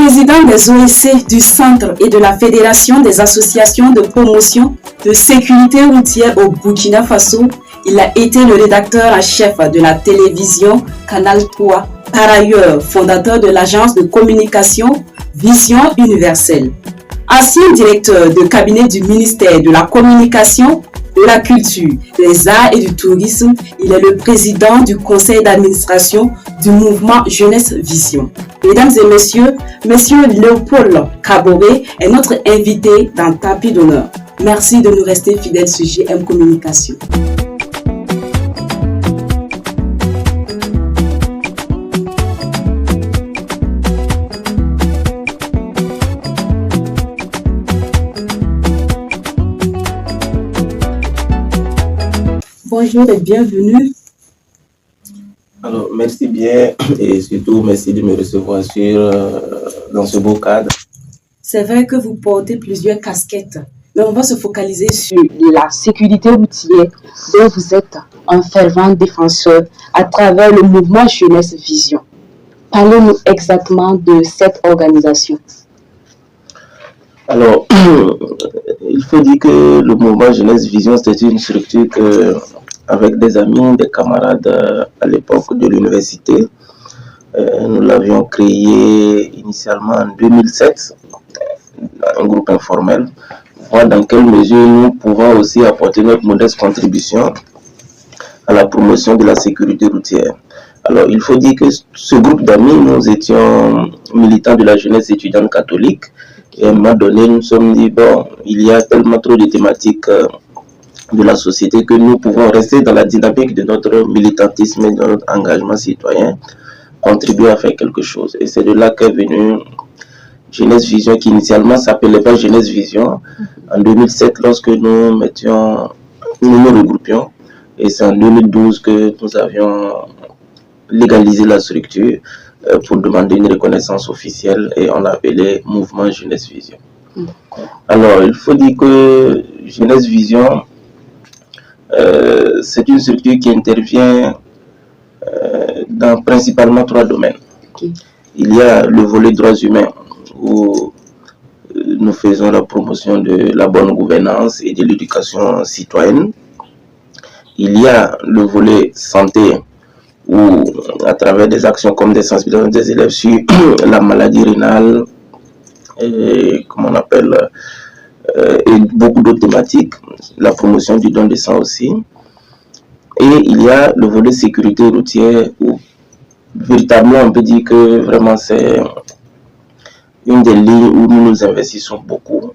président des OSC du Centre et de la Fédération des associations de promotion de sécurité routière au Burkina Faso, il a été le rédacteur en chef de la télévision Canal 3, par ailleurs fondateur de l'agence de communication Vision Universelle. Ancien directeur de cabinet du ministère de la Communication, de la Culture, des Arts et du Tourisme, il est le président du conseil d'administration du mouvement Jeunesse Vision. Mesdames et messieurs, Monsieur Léopold Kaboré est notre invité dans Tapis d'honneur. Merci de nous rester fidèles sur JM Communication. Bonjour et bienvenue. Alors, merci bien et surtout merci de me recevoir dans ce beau cadre. C'est vrai que vous portez plusieurs casquettes, mais on va se focaliser sur la sécurité routière dont vous êtes un fervent défenseur à travers le mouvement Jeunesse Vision. Parlez-nous exactement de cette organisation. Alors, il faut dire que le mouvement Jeunesse Vision, c'est une structure avec des amis, des camarades à l'époque de l'université. Nous l'avions créé initialement en 2007, un groupe informel, voir dans quelle mesure nous pouvons aussi apporter notre modeste contribution à la promotion de la sécurité routière. Alors, il faut dire que ce groupe d'amis, nous étions militants de la jeunesse étudiante catholique, et à un moment donné, nous nous sommes dit, bon, il y a tellement trop de thématiques de la société que nous pouvons rester dans la dynamique de notre militantisme et de notre engagement citoyen, contribuer à faire quelque chose. Et c'est de là qu'est venue Jeunesse Vision, qui initialement ne s'appelait pas Jeunesse Vision. En 2007, lorsque nous nous regroupions, et c'est en 2012 que nous avions légalisé la structure pour demander une reconnaissance officielle, et on l'a appelé Mouvement Jeunesse Vision. Alors, il faut dire que Jeunesse Vision, c'est une structure qui intervient dans principalement 3 domaines. Il y a le volet droits humains, où nous faisons la promotion de la bonne gouvernance et de l'éducation citoyenne. Il y a le volet santé, où à travers des actions comme des sensibilisations des élèves sur la maladie rénale, et et beaucoup d'autres thématiques, la promotion du don de sang aussi. Et il y a le volet sécurité routière, où véritablement on peut dire que vraiment c'est une des lignes où nous nous investissons beaucoup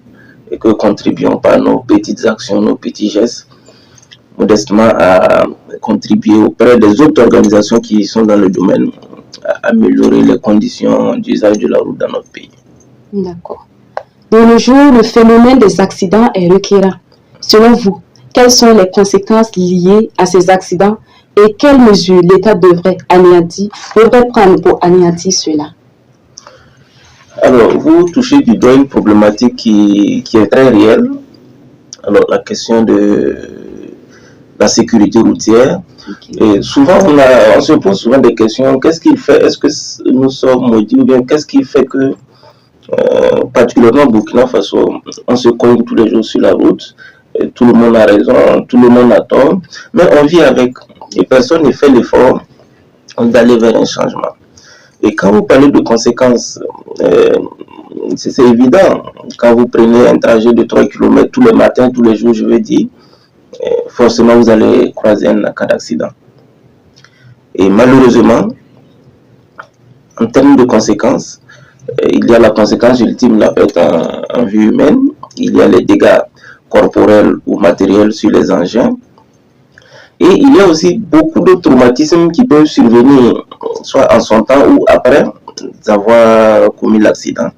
et que contribuons par nos petites actions, nos petits gestes, modestement à contribuer auprès des autres organisations qui sont dans le domaine à améliorer les conditions d'usage de la route dans notre pays. D'accord. De nos jours, le phénomène des accidents est récurrent. Selon vous, quelles sont les conséquences liées à ces accidents et quelles mesures l'État devrait prendre pour anéantir cela? Alors, vous touchez du doigt une problématique qui est très réelle. Alors, la question de la sécurité routière. Et souvent, on se pose souvent des questions. Qu'est-ce qu'il fait? Est-ce que nous sommes maudits ou bien qu'est-ce qui fait que particulièrement au Burkina Faso, on se cogne tous les jours sur la route, et tout le monde a raison, tout le monde a tort, mais on vit avec, et personne ne fait l'effort d'aller vers un changement. Et quand vous parlez de conséquences, c'est évident, quand vous prenez un trajet de 3 km tous les matins, tous les jours, je veux dire, forcément vous allez croiser un cas d'accident. Et malheureusement, en termes de conséquences, il y a la conséquence ultime de la perte en vie humaine, il y a les dégâts corporels ou matériels sur les engins, et il y a aussi beaucoup de traumatismes qui peuvent survenir, soit en son temps ou après avoir commis l'accident,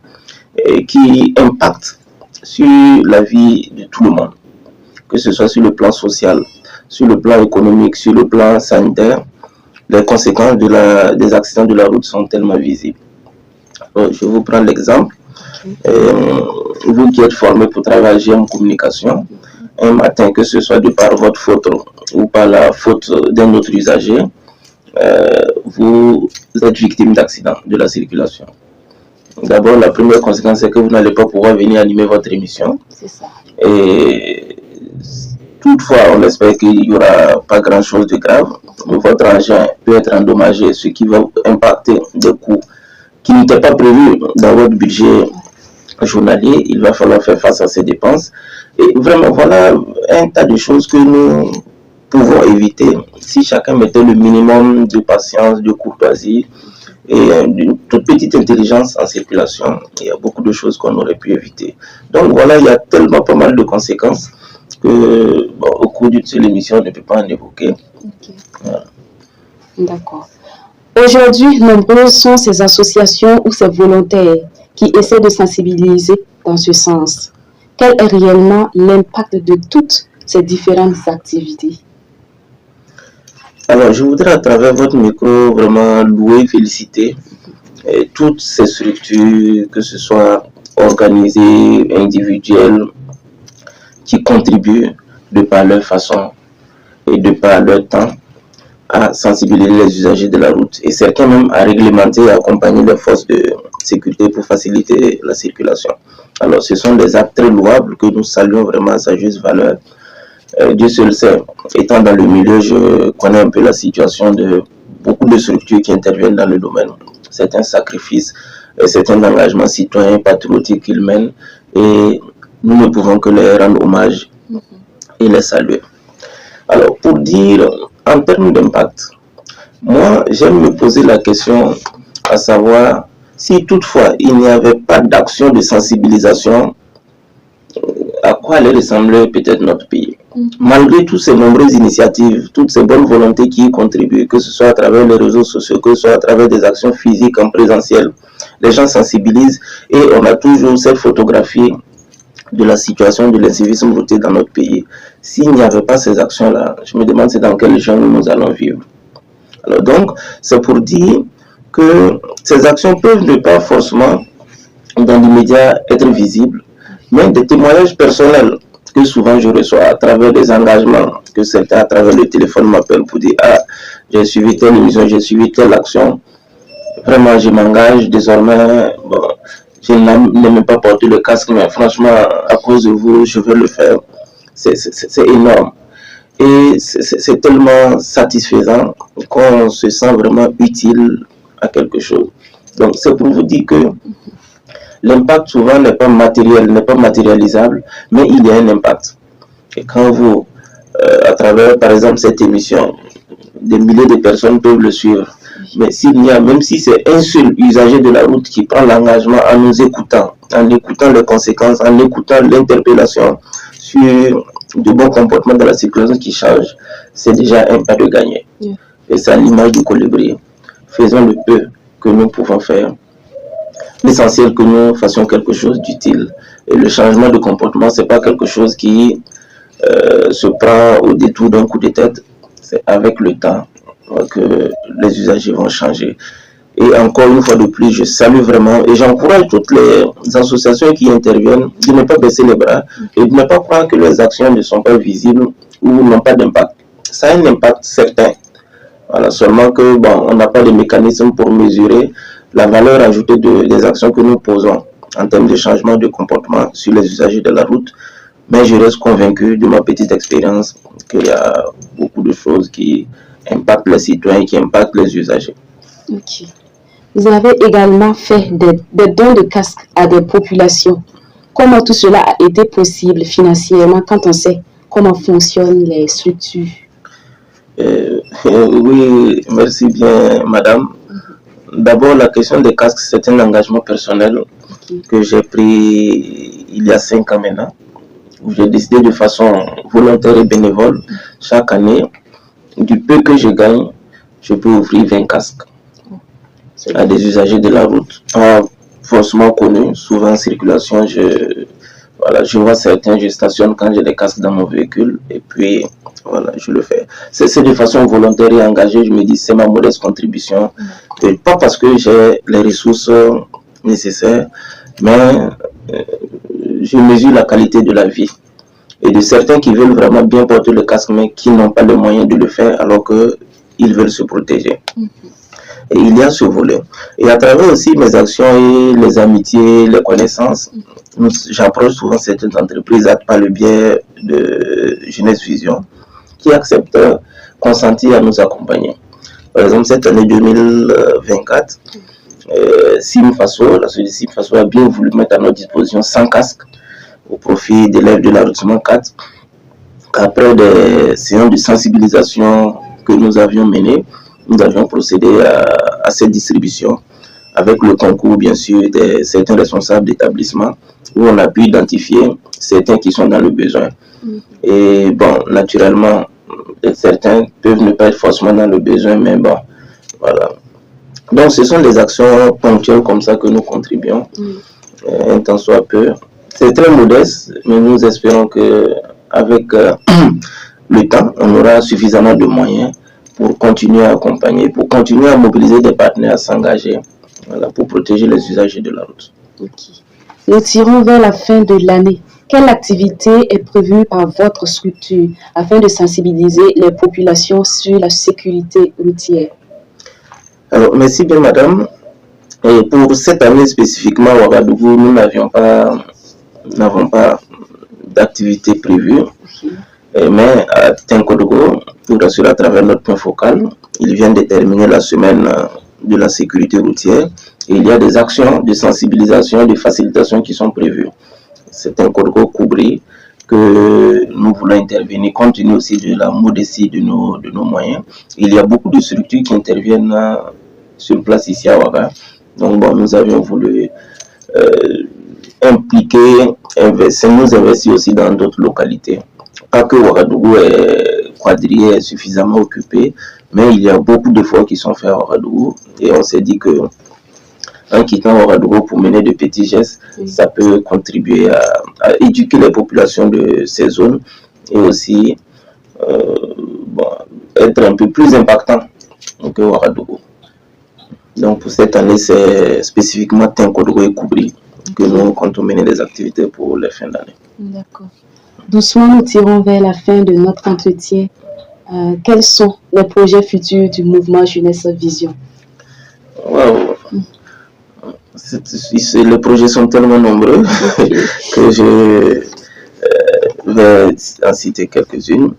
qui impactent sur la vie de tout le monde, que ce soit sur le plan social, sur le plan économique, sur le plan sanitaire. Les conséquences des accidents de la route sont tellement visibles. Je vous prends l'exemple. Vous qui êtes formé pour travailler en communication, un matin, que ce soit de par votre faute ou par la faute d'un autre usager, vous êtes victime d'accident de la circulation. D'abord, la première conséquence, c'est que vous n'allez pas pouvoir venir animer votre émission. C'est ça. Et toutefois, on espère qu'il n'y aura pas grand-chose de grave. Votre engin peut être endommagé, ce qui va impacter des coûts qui n'étaient pas prévus dans votre budget journalier. Il va falloir faire face à ces dépenses. Et vraiment, voilà un tas de choses que nous pouvons éviter si chacun mettait le minimum de patience, de courtoisie et d'une toute petite intelligence en circulation. Il y a beaucoup de choses qu'on aurait pu éviter. Donc voilà, il y a tellement pas mal de conséquences que au cours d'une seule émission, on ne peut pas en évoquer. Okay. Voilà. D'accord. Aujourd'hui, nombreuses sont ces associations ou ces volontaires qui essaient de sensibiliser dans ce sens. Quel est réellement l'impact de toutes ces différentes activités? Alors, je voudrais à travers votre micro vraiment louer, féliciter toutes ces structures, que ce soit organisées, individuelles, qui contribuent de par leur façon et de par leur temps à sensibiliser les usagers de la route et certains même à réglementer et accompagner les forces de sécurité pour faciliter la circulation. Alors, ce sont des actes très louables que nous saluons vraiment à sa juste valeur. Dieu seul sait, étant dans le milieu, je connais un peu la situation de beaucoup de structures qui interviennent dans le domaine. Certains sacrifices, certains engagements citoyens, patriotiques qu'ils mènent et nous ne pouvons que les rendre hommage et les saluer. Alors, pour dire en termes d'impact, moi, j'aime me poser la question à savoir si toutefois il n'y avait pas d'action de sensibilisation, à quoi allait ressembler peut-être notre pays. Malgré toutes ces nombreuses initiatives, toutes ces bonnes volontés qui y contribuent, que ce soit à travers les réseaux sociaux, que ce soit à travers des actions physiques en présentiel, les gens sensibilisent et on a toujours cette photographie de la situation de l'incivisme routier dans notre pays. S'il n'y avait pas ces actions-là, je me demande c'est dans quel genre nous allons vivre. Alors donc, c'est pour dire que ces actions peuvent ne pas forcément dans l'immédiat être visibles, mais des témoignages personnels que souvent je reçois à travers des engagements, que certains à travers le téléphone m'appellent pour dire « Ah, j'ai suivi telle émission, j'ai suivi telle action, vraiment je m'engage désormais, bon, je n'aime pas porter le casque, mais franchement, à cause de vous, je veux le faire. » C'est énorme. Et c'est tellement satisfaisant qu'on se sent vraiment utile à quelque chose. Donc c'est pour vous dire que l'impact souvent n'est pas matériel, n'est pas matérialisable, mais il y a un impact. Et quand vous, à travers par exemple cette émission, des milliers de personnes peuvent le suivre. Mais s'il y a, même si c'est un seul usager de la route qui prend l'engagement en nous écoutant, en écoutant les conséquences, en écoutant l'interpellation sur de bons comportements dans la circulation qui change, c'est déjà un pas de gagné. Et c'est à l'image du colibri. Faisons le peu que nous pouvons faire. L'essentiel que nous fassions quelque chose d'utile. Et le changement de comportement, ce n'est pas quelque chose qui se prend au détour d'un coup de tête. C'est avec le temps que les usagers vont changer. Et encore une fois de plus, je salue vraiment et j'encourage toutes les associations qui interviennent de ne pas baisser les bras et de ne pas croire que leurs actions ne sont pas visibles ou n'ont pas d'impact. Ça a un impact certain. Voilà, seulement que bon, on n'a pas de mécanisme pour mesurer la valeur ajoutée des actions que nous posons en termes de changement de comportement sur les usagers de la route. Mais je reste convaincu de ma petite expérience qu'il y a beaucoup de choses qui impactent les citoyens, qui impactent les usagers. Ok. Vous avez également fait des dons de casques à des populations. Comment tout cela a été possible financièrement quand on sait comment fonctionnent les structures? Oui, merci bien, madame. D'abord, la question des casques, c'est un engagement personnel que j'ai pris il y a 5 ans maintenant. J'ai décidé de façon volontaire et bénévole, chaque année, du peu que je gagne, je peux offrir 20 casques à des usagers de la route, pas forcément connus, souvent en circulation. Je vois certains, je stationne quand j'ai des casques dans mon véhicule et puis voilà, je le fais. C'est de façon volontaire et engagée, je me dis c'est ma modeste contribution, et pas parce que j'ai les ressources nécessaires, mais je mesure la qualité de la vie. Et de certains qui veulent vraiment bien porter le casque, mais qui n'ont pas les moyens de le faire alors qu'ils veulent se protéger. Et il y a ce volet. Et à travers aussi mes actions et les amitiés, les connaissances, j'approche souvent certaines entreprises par le biais de Jeunesse Vision qui acceptent consentir à nous accompagner. Par exemple, cette année 2024, Simfaso, la société Simfaso a bien voulu mettre à notre disposition 100 casques au profit d'élèves de l'arrondissement 4. Après des séances de sensibilisation que nous avions menées, nous avions procédé à cette distribution avec le concours, bien sûr, de certains responsables d'établissement où on a pu identifier certains qui sont dans le besoin. Et bon, naturellement, certains peuvent ne pas être forcément dans le besoin, mais bon, voilà. Donc, ce sont des actions ponctuelles comme ça que nous contribuons, un temps soit peu. C'est très modeste, mais nous espérons qu'avec le temps, on aura suffisamment de moyens pour continuer à accompagner, pour continuer à mobiliser des partenaires à s'engager, voilà, pour protéger les usagers de la route. Okay. Nous tirons vers la fin de l'année. Quelle activité est prévue par votre structure afin de sensibiliser les populations sur la sécurité routière? Alors, merci bien, madame. Et pour cette année spécifiquement, à Ouagadougou, nous n'avons pas d'activité prévue. Mais à Tinkodogo, pour assurer à travers notre point focal, il vient de terminer la semaine de la sécurité routière et il y a des actions de sensibilisation, de facilitation qui sont prévues. C'est un Tinkodogo Koubri que nous voulons intervenir compte tenu aussi de la modestie de nos moyens. Il y a beaucoup de structures qui interviennent sur place ici à Ouaga. Donc bon, nous avions voulu nous investir aussi dans d'autres localités. Pas que Ouagadougou est quadrillé, est suffisamment occupé, mais il y a beaucoup d'efforts qui sont faits à Ouagadougou et on s'est dit que en quittant Ouagadougou pour mener de petits gestes, ça peut contribuer à éduquer les populations de ces zones et aussi être un peu plus impactant que Ouagadougou. Donc pour cette année, c'est spécifiquement Tinkodogo et Koubri que nous comptons mener des activités pour les fins d'année. D'accord. Doucement, nous tirons vers la fin de notre entretien. Quels sont les projets futurs du mouvement Jeunesse Vision? Wow. Les projets sont tellement nombreux que je vais en citer quelques-unes.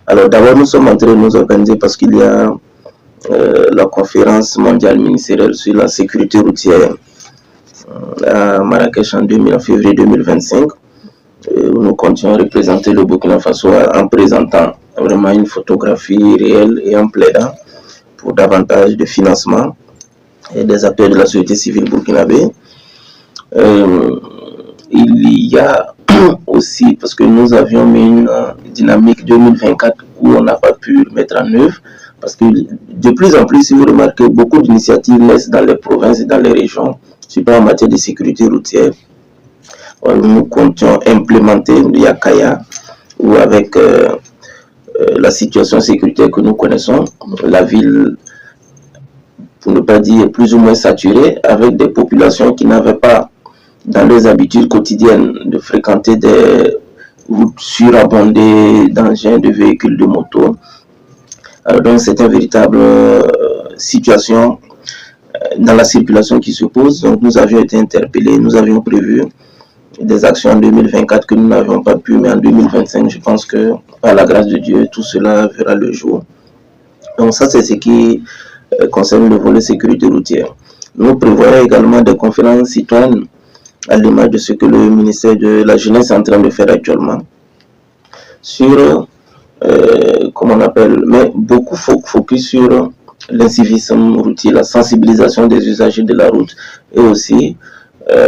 Alors d'abord, nous sommes en train de nous organiser parce qu'il y a la conférence mondiale ministérielle sur la sécurité routière à Marrakech en février 2025. Où nous continuons à représenter le Burkina Faso en présentant vraiment une photographie réelle et en plaidant pour davantage de financement et des acteurs de la société civile burkinabé. Il y a aussi, parce que nous avions mis une dynamique 2024 où on n'a pas pu le mettre en œuvre, parce que de plus en plus, si vous remarquez, beaucoup d'initiatives naissent dans les provinces et dans les régions, surtout en matière de sécurité routière. Nous comptions implémenter le Yakaya, où avec la situation sécuritaire que nous connaissons, la ville, pour ne pas dire plus ou moins saturée, avec des populations qui n'avaient pas dans leurs habitudes quotidiennes de fréquenter des routes surabondées d'engins, de véhicules, de motos. Alors donc c'est une véritable situation dans la circulation qui se pose. Donc nous avions été interpellés, nous avions prévu des actions en 2024 que nous n'avions pas pu, mais en 2025, je pense que par la grâce de Dieu, tout cela verra le jour. Donc ça, c'est ce qui concerne le volet sécurité routière. Nous prévoyons également des conférences citoyennes à l'image de ce que le ministère de la Jeunesse est en train de faire actuellement sur, comment on appelle, mais beaucoup focus sur l'incivisme routier, la sensibilisation des usagers de la route et aussi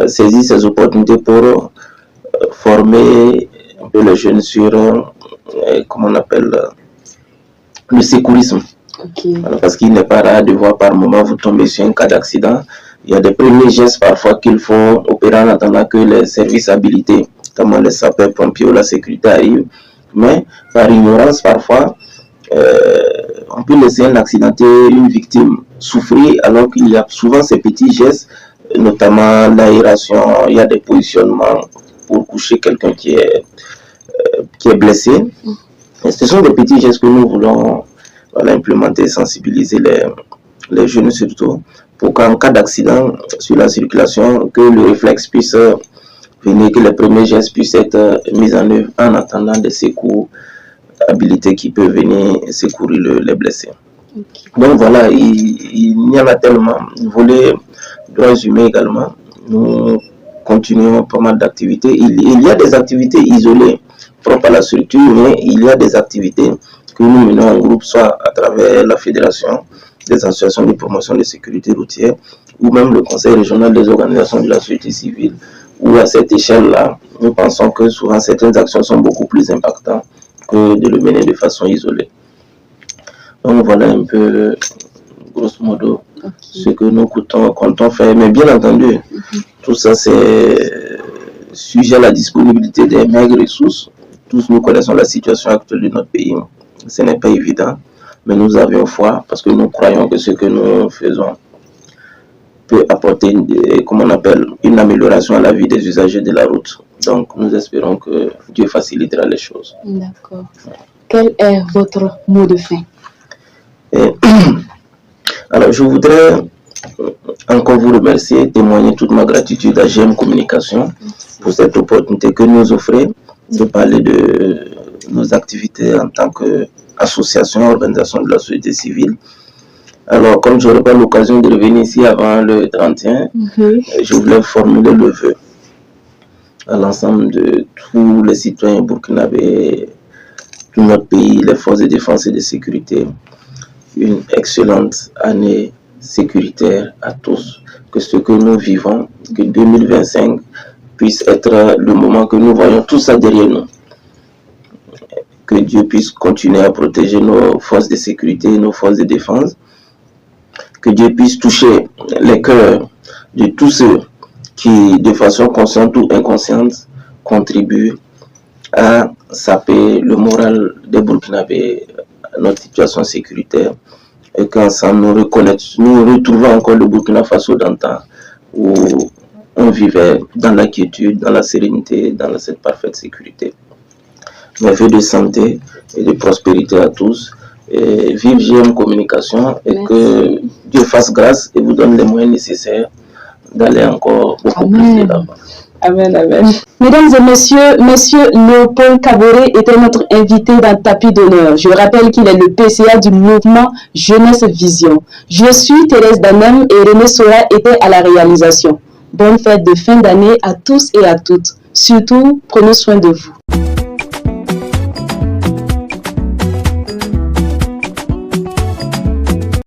saisir ces opportunités pour former un peu les jeunes sur, comment on appelle, le sécurisme. Okay. Alors, parce qu'il n'est pas rare de voir par moment vous tomber sur un cas d'accident. Il y a des premiers gestes parfois qu'il faut opérer en attendant que les services habilités, notamment les sapeurs-pompiers ou la sécurité arrivent. Mais par ignorance parfois, on peut laisser un accidenté, une victime souffrir alors qu'il y a souvent ces petits gestes, notamment l'aération, il y a des positionnements pour coucher quelqu'un qui est blessé. Et ce sont des petits gestes que nous voulons implémenter, sensibiliser les genoux surtout, pour qu'en cas d'accident sur la circulation, que le réflexe puisse venir, que les premiers gestes puissent être mis en œuvre en attendant des secours habilités qui peuvent venir secourir les blessés. Okay. Donc voilà, il y en a tellement. Volet droits humains également, nous continuons pas mal d'activités. Il y a des activités isolées propres à la structure, mais il y a des activités que nous menons en groupe, soit à travers la Fédération des associations de promotion de sécurité routière, ou même le Conseil régional des organisations de la société civile, où à cette échelle-là, nous pensons que souvent certaines actions sont beaucoup plus impactantes que de le mener de façon isolée. Donc voilà un peu, grosso modo, ce que nous comptons faire. Mais bien entendu, tout ça c'est sujet à la disponibilité des maigres ressources. Tous nous connaissons la situation actuelle de notre pays. Ce n'est pas évident, mais nous avions foi parce que nous croyons que ce que nous faisons peut apporter une amélioration à la vie des usagers de la route. Donc nous espérons que Dieu facilitera les choses. D'accord. Quel est votre mot de fin? Alors je voudrais encore vous remercier, témoigner toute ma gratitude à GM Communication pour cette opportunité que nous offrez de parler de nos activités en tant qu'association, organisation de la société civile. Alors, comme je n'aurai pas l'occasion de revenir ici avant le 31, je voulais formuler le vœu à l'ensemble de tous les citoyens burkinabés, tout notre pays, les forces de défense et de sécurité, une excellente année sécuritaire à tous, que ce que nous vivons, que 2025 puisse être le moment que nous voyons tout ça derrière nous. Que Dieu puisse continuer à protéger nos forces de sécurité, nos forces de défense. Que Dieu puisse toucher les cœurs de tous ceux qui, de façon consciente ou inconsciente, contribuent à saper le moral des Burkinabés, à notre situation sécuritaire, et qu'ensemble nous retrouvons encore le Burkina Faso d'antan, où on vivait dans la quiétude, dans la sérénité, dans cette parfaite sécurité. Mes vœux de santé et de prospérité à tous. Et vive GM Communication et Merci. Que Dieu fasse grâce et vous donne les moyens nécessaires d'aller encore beaucoup plus de l'avant. Amen, amen. Mesdames et messieurs, Léopold Kaboré était notre invité dans Tapis d'honneur. Je rappelle qu'il est le PCA du mouvement Jeunesse Vision. Je suis Thérèse Danem et René Sora était à la réalisation. Bonne fête de fin d'année à tous et à toutes. Surtout, prenez soin de vous.